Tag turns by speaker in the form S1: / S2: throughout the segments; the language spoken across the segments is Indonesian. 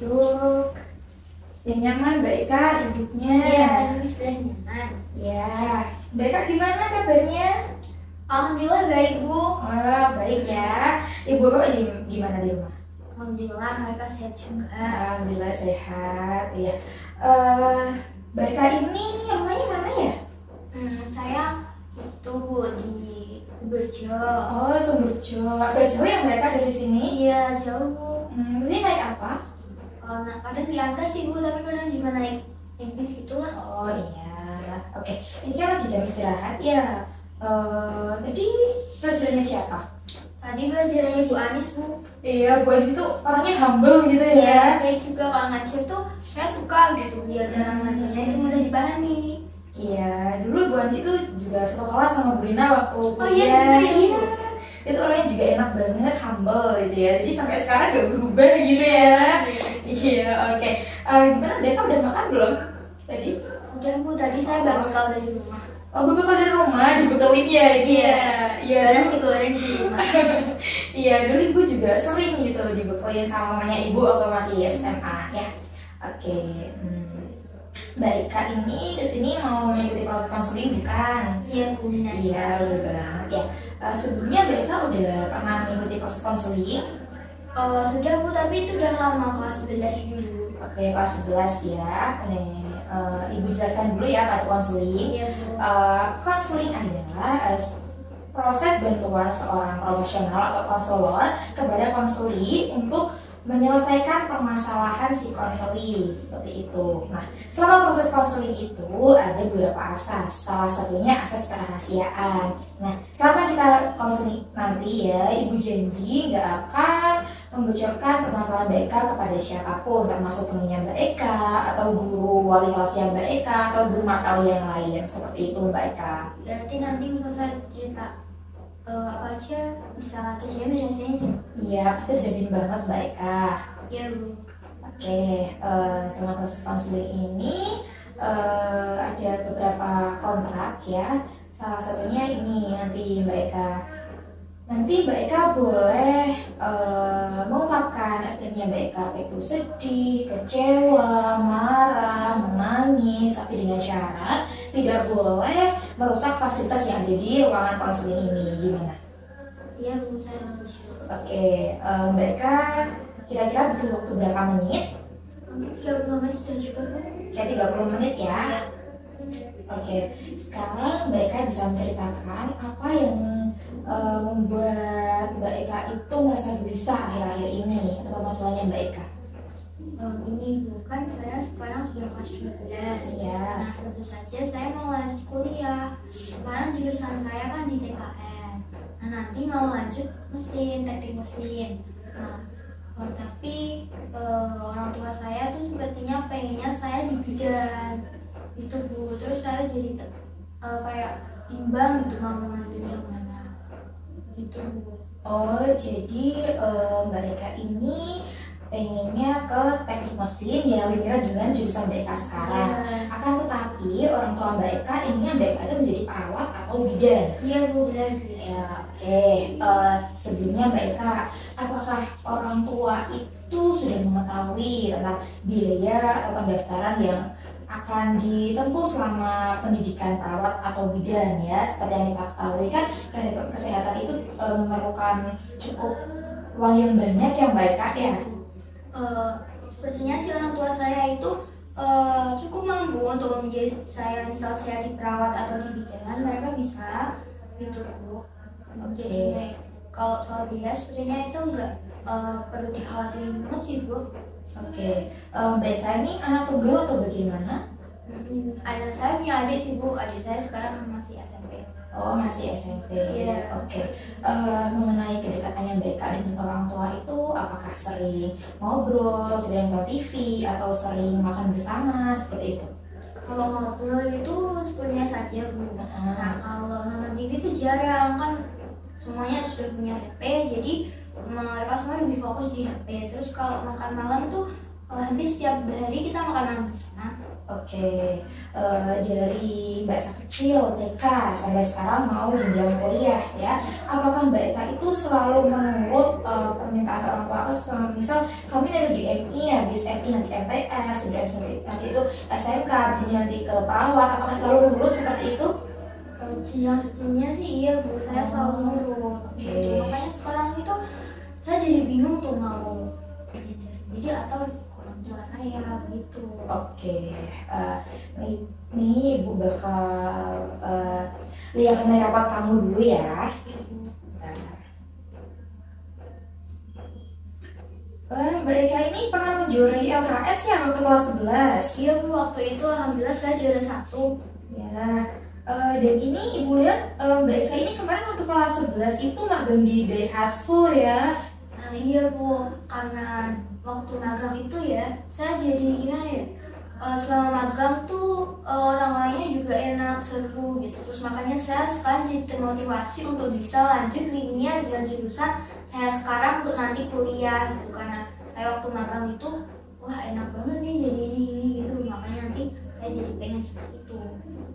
S1: duduk. Yang nyaman Mbak Eka duduknya.
S2: Iya, ini sudah nyaman.
S1: Ya, Mbak Eka gimana kabarnya?
S2: Alhamdulillah baik, Bu.
S1: Oh, baik ya. Ibu Bapak gimana di rumah?
S2: Alhamdulillah mereka sehat juga.
S1: Alhamdulillah sehat. Iya. Mbak Eka ini rumahnya mana ya?
S2: Saya itu Bu di Sumberjo.
S1: Oh, Sumberjo. Agak jauh ya Mbak Eka dari sini?
S2: Iya, jauh, Bu.
S1: Sini naik apa?
S2: Nah, kadang diantar sih, Bu, tapi kadang juga naik bis gitulah.
S1: Oh iya. Oke. Ini kan lagi jam istirahat ya. Tadi pelajarannya siapa?
S2: Tadi belajarnya Bu Anis, Bu.
S1: Iya, Bu Anis itu orangnya humble gitu ya.
S2: Iya, baik juga kalau ngajar tuh saya suka gitu. Dia cara ngajarnya itu mudah dipahami.
S1: Iya, dulu Bu Anis itu juga satu kelas sama Bu Rina waktu kuliah.
S2: Iya, gitu ya.
S1: Iya. Itu orangnya juga enak banget, humble gitu ya. Jadi sampai sekarang gak berubah gitu ya. Iya, oke. Gimana Beka udah makan belum tadi?
S2: Udah, Bu, tadi saya bekal dari rumah.
S1: Oh, bekal dari rumah, dibekelin ya?
S2: Iya.
S1: Iya.
S2: Nasi goreng di rumah.
S1: Iya, dulu ibu juga sering gitu dibekelin sama mamanya ibu waktu masih SMA ya. Oke. Mbak Eka ini kesini mau mengikuti proses konseling bukan?
S2: Iya, Bu.
S1: Iya, udah banget ya. Sebelumnya Mbak Eka udah pernah mengikuti proses konseling?
S2: Sudah, Bu, tapi itu udah lama, kelas 11 dulu.
S1: Oke, kelas 11 ya. Ibu jelaskan dulu ya pada konseling.
S2: Iya, Bu.
S1: Konseling adalah proses bantuan seorang profesional atau konselor kepada konseli untuk menyelesaikan permasalahan si konseli seperti itu. Nah, selama proses konseling itu ada beberapa asas. Salah satunya asas kerahasiaan. Nah, selama kita konseling nanti ya, ibu janji nggak akan membocorkan permasalahan Mbak Eka kepada siapapun, termasuk temannya Mbak Eka atau guru wali kelasnya Mbak Eka atau guru mata yang lain. Seperti itu Mbak Eka.
S2: Berarti nanti misal saya cerita apa aja bisa terjadi biasanya.
S1: Iya, pasti terjamin banget Mbak Eka.
S2: Iya, Bu.
S1: Oke, selama proses konseling ini ada beberapa kontrak ya. Salah satunya ini nanti Mbak Eka. Nanti Mbak Eka boleh mengungkapkan ekspresinya Mbak Eka, baik itu sedih, kecewa, marah, menangis, tapi dengan syarat tidak boleh merusak fasilitas yang ada di ruangan konseling ini. Gimana?
S2: Iya, Bu, saya setuju.
S1: Oke, Mbak Eka kira-kira butuh waktu berapa menit?
S2: Mungkin 30 menit sudah cukup, Bu.
S1: Kayak 30 menit ya.
S2: Iya.
S1: Oke, sekarang Mbak Eka bisa menceritakan apa yang membuat Mbak Eka itu merasa gelisah akhir-akhir ini, atau masalahnya Mbak Eka?
S2: Ini Bu, kan saya sekarang sudah kelas 12
S1: Ya.
S2: Nah, tentu saja saya mau lanjut kuliah. Sekarang jurusan saya kan di TKN. Nah, nanti mau lanjut mesin, teknik mesin. Nah, tapi orang tua saya tuh sepertinya pengennya saya di bidan itu, Bu. Terus saya jadi kayak bimbang gitu mau mengambil yang mana gitu, Bu.
S1: Oh, jadi Mbak Eka ini pengennya ke teknik mesin ya linear dengan jurusan Mbak Eka sekarang. Akan tetapi orang tua Mbak Eka inginnya Mbak Eka itu menjadi perawat atau bidan.
S2: Iya, Bu, benar.
S1: Ya, oke. Sebelumnya Mbak Eka, apakah orang tua itu sudah mengetahui tentang biaya atau pendaftaran yang akan ditempuh selama pendidikan perawat atau bidan ya? Seperti yang kita ketahui kan kesehatan itu memerlukan cukup uang yang banyak ya Mbak Eka ya?
S2: Sepertinya si orang tua saya itu cukup mampu untuk menjadi saya, misal saya di perawat atau di bidan, mereka bisa gitu, Bu. Jadi kalau soal biaya sepertinya itu enggak perlu dikhawatirin banget sih, Bu.
S1: Oke, Mbak Eka ini anak tunggal atau bagaimana?
S2: Ada, saya punya adik sih, Bu. Adik saya sekarang masih SMP.
S1: Oh, masih SMP.
S2: Iya.
S1: Oke. Mengenai kedekatannya Mbak Eka dengan orang tua itu, apakah sering ngobrol, sering nonton TV, atau sering makan bersama seperti itu?
S2: Kalau ngobrol itu sebenarnya saja, Bu. Nah, kalau nonton TV itu jarang, kan semuanya sudah punya HP, jadi mereka semua lebih fokus di HP. Terus kalau makan malam tuh Hampir setiap hari kita makan malam bersama.
S1: Oke, dari Mbak Eka kecil TK sampai sekarang mau jenjang kuliah ya, apakah Mbak Eka itu selalu menurut permintaan orang tua? Misal kami dari di MI, habis MI nanti MTS, nanti itu SMK, jadi nanti ke perawat, apakah selalu menurut seperti itu?
S2: Jenjang sebelumnya sih iya Bu, saya selalu nurut.
S1: Oke.
S2: Makanya sekarang itu saya jadi bingung tuh mau kerja sendiri atau orang tua saya gitu.
S1: Oke, nih Ibu bakal lihat nilai rapat kamu dulu ya. Mbak Eka ini pernah menjuarai LKS ya waktu kelas 11?
S2: Iya Bu, waktu itu alhamdulillah saya juara 1.
S1: Ya, dan ini Ibu lihat Mbak Eka ini kemarin waktu kelas 11 itu magang di Daihatsu ya.
S2: Nah iya Bu, karena waktu magang itu ya, saya jadi gimana ya, selama magang tuh orang-orangnya juga enak, seru gitu. Terus makanya saya sekarang jadi termotivasi untuk bisa lanjut linear dan jurusan saya sekarang untuk nanti kuliah gitu. Karena saya waktu magang itu, wah enak banget nih jadi ini gitu. Makanya nanti saya jadi pengen seperti itu.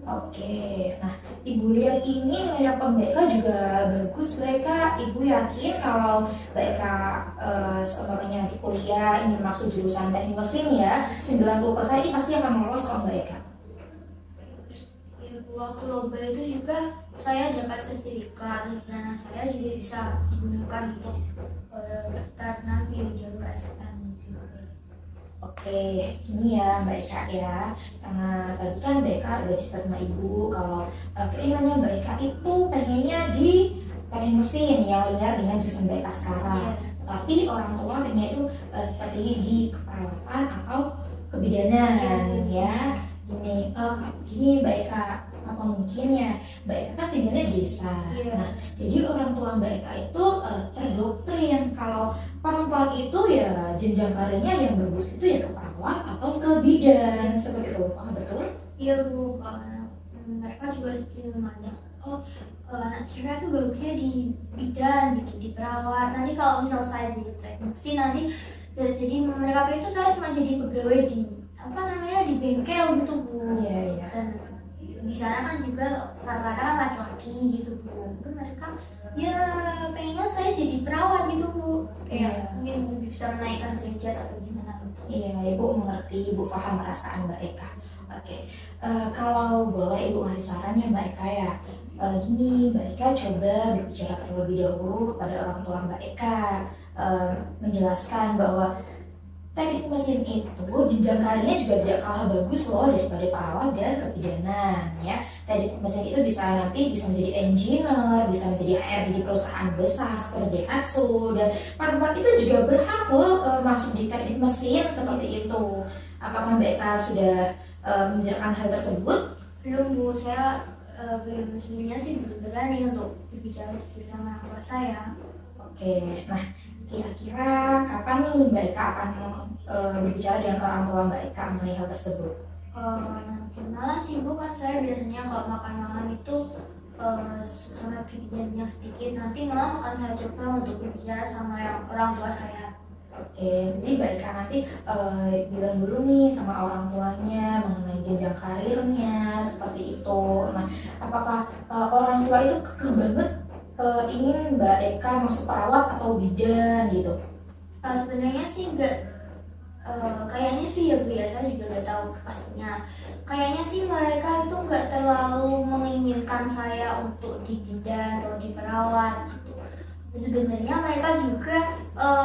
S1: Oke, nah Ibu lihat ini nilai rapot Mbak Eka juga bagus Mbak Eka. Ibu yakin kalau Mbak Eka seumpamanya nanti kuliah ingin masuk jurusan teknik mesin ya, 90% ini pasti akan lolos kok Mbak Eka.
S2: Ya, waktu lomba itu juga saya dapat sertifikat, nah saya juga bisa gunakan untuk daftar nanti di jalur SN.
S1: Oke, gini ya Mbak Eka ya, karena tadi kan Mbak Eka udah cerita sama Ibu kalau keinginannya Mbak Eka itu pengennya di teknik mesin yang linear dengan jurusan Mbak Eka sekarang. Tapi orang tua pengennya itu seperti di keperawatan atau kebidanan ya. Gini Mbak Eka, apa mungkin ya Mbak Eka kan tinggalnya di desa. Nah, jadi orang tua Mbak Eka itu terdoktrin kalau perempuan itu ya jenjang karirnya yang bagus itu ya ke perawat atau ke bidan seperti itu. Oh, betul?
S2: Iya Bu, karena mereka juga seperti namanya. Anak cewek tuh bagusnya di bidan gitu, di perawat. Nanti kalau misal saya jadi teknik mesin nanti ya, jadi mereka itu saya cuma jadi pegawai di apa namanya di bengkel gitu Bu.
S1: Iya.
S2: Dan di sana kan juga rata-rata laki-laki gitu Bu. Mungkin mereka ya pengennya saya jadi perawat gitu Bu. Kayak mungkin bisa menaikkan derajat atau gimana gitu.
S1: Iya, Ibu mengerti, Ibu paham perasaan Mbak Eka. Oke, kalau boleh Ibu kasih saran ya Mbak Eka ya. Gini, Mbak Eka coba berbicara terlebih dahulu kepada orang tua Mbak Eka, menjelaskan bahwa teknik mesin itu jenjang karirnya juga tidak kalah bagus loh daripada perawat dan kebidanan ya. Teknik mesin itu nanti bisa menjadi engineer, bisa menjadi HRD di perusahaan besar seperti Daihatsu, dan perempuan itu juga berhak loh masuk di teknik mesin seperti itu. Apakah Mbak Eka sudah membicarakan hal tersebut?
S2: Belum Bu, saya belum sebelumnya sih belum berani untuk berbicara sama orang tua saya.
S1: Oke, nah kira-kira kapan nih Mbak Eka akan berbicara dengan orang tua Mbak Eka mengenai hal tersebut?
S2: Nanti malam sih Bu, kan saya biasanya kalau makan malam itu sama kerjanya sedikit. Nanti malam akan saya coba untuk berbicara sama orang tua saya.
S1: Oke, jadi Mbak Eka nanti bilang dulu nih sama orang tuanya mengenai jenjang karirnya seperti itu. Nah, apakah orang tua itu kekeh banget ingin Mbak Eka masuk perawat atau bidan gitu?
S2: Sebenarnya sih enggak, kayaknya sih ya Bu ya, saya juga nggak tahu pastinya. Kayaknya sih mereka itu nggak terlalu menginginkan saya untuk di bidan atau di perawat gitu. Sebenarnya mereka juga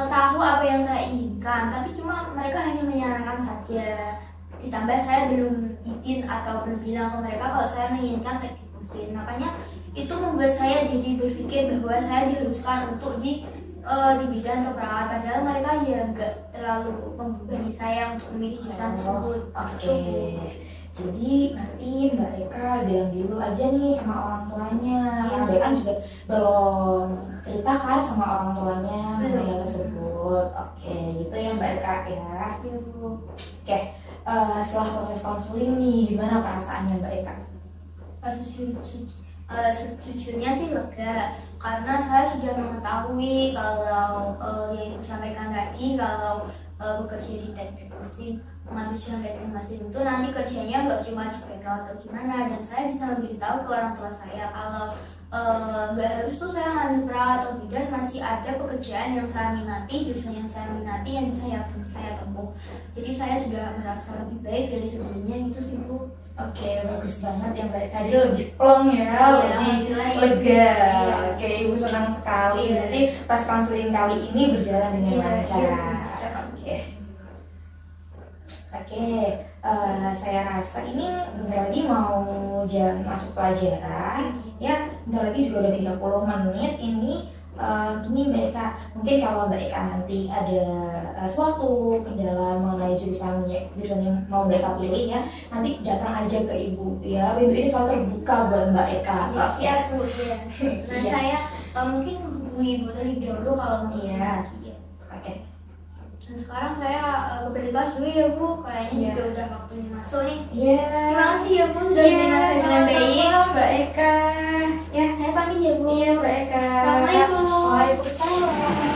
S2: tahu apa yang saya inginkan, tapi cuma mereka hanya menyarankan saja. Ditambah saya belum izin atau belum bilang ke mereka kalau saya menginginkan teknik mesin. Makanya itu membuat saya jadi berpikir bahwa saya diharuskan untuk di bidan atau perawat, padahal mereka ya nggak terlalu membebani saya untuk memilih jurusan tersebut.
S1: Oke. Jadi nanti Mbak Eka bilang dulu aja nih sama orang tuanya. Karena Mbak Eka juga belum cerita kan sama orang tuanya mengenai hal tersebut. Oke, gitu ya Mbak Eka ya.
S2: Iya Bu.
S1: Oke, setelah proses konseling nih, gimana perasaannya Mbak Eka?
S2: Sejujurnya sih lega, karena saya sudah mengetahui kalau yang Ibu sampaikan tadi, kalau bekerja di teknik mesin, mengambil jurusan teknik mesin itu nanti kerjanya nggak cuma di bengkel atau gimana, dan saya bisa memberitahu ke orang tua saya kalau nggak harus tuh saya ngambil perawat atau bidan, masih ada pekerjaan yang saya minati, jurusan yang saya minati yang bisa saya tempuh. Jadi saya sudah merasa lebih baik dari sebelumnya gitu sih Bu.
S1: Oke, bagus banget yang baik. Tadi lebih plong ya, lebih lega. Oke, Ibu senang sekali. Berarti pas konseling kali ini berjalan dengan lancar. Oke. Oke, saya rasa ini bentar lagi mau jam masuk pelajaran. Ya, bentar lagi juga udah 30 menit. Ini gini Mbak Eka, mungkin kalau Mbak Eka nanti ada suatu kendala mengenai jurusan yang mau Mbak Eka pilih ya, nanti datang aja ke Ibu ya. Pintu ini selalu terbuka buat Mbak Eka.
S2: Siap Bu. Ya. Nah saya mungkin hubungi Ibu terlebih dahulu kalau mau lagi ya.
S1: Oke.
S2: Dan sekarang saya ke kelas dulu ya Bu, kayaknya juga udah waktunya masuk nih.
S1: Iya.
S2: Terima kasih ya Bu sudah menerima saya dengan baik.
S1: Mbak Eka.
S2: Ya, saya pamit ya Bu.
S1: Iya Mbak Eka.
S2: Assalamualaikum.
S1: Waalaikumsalam.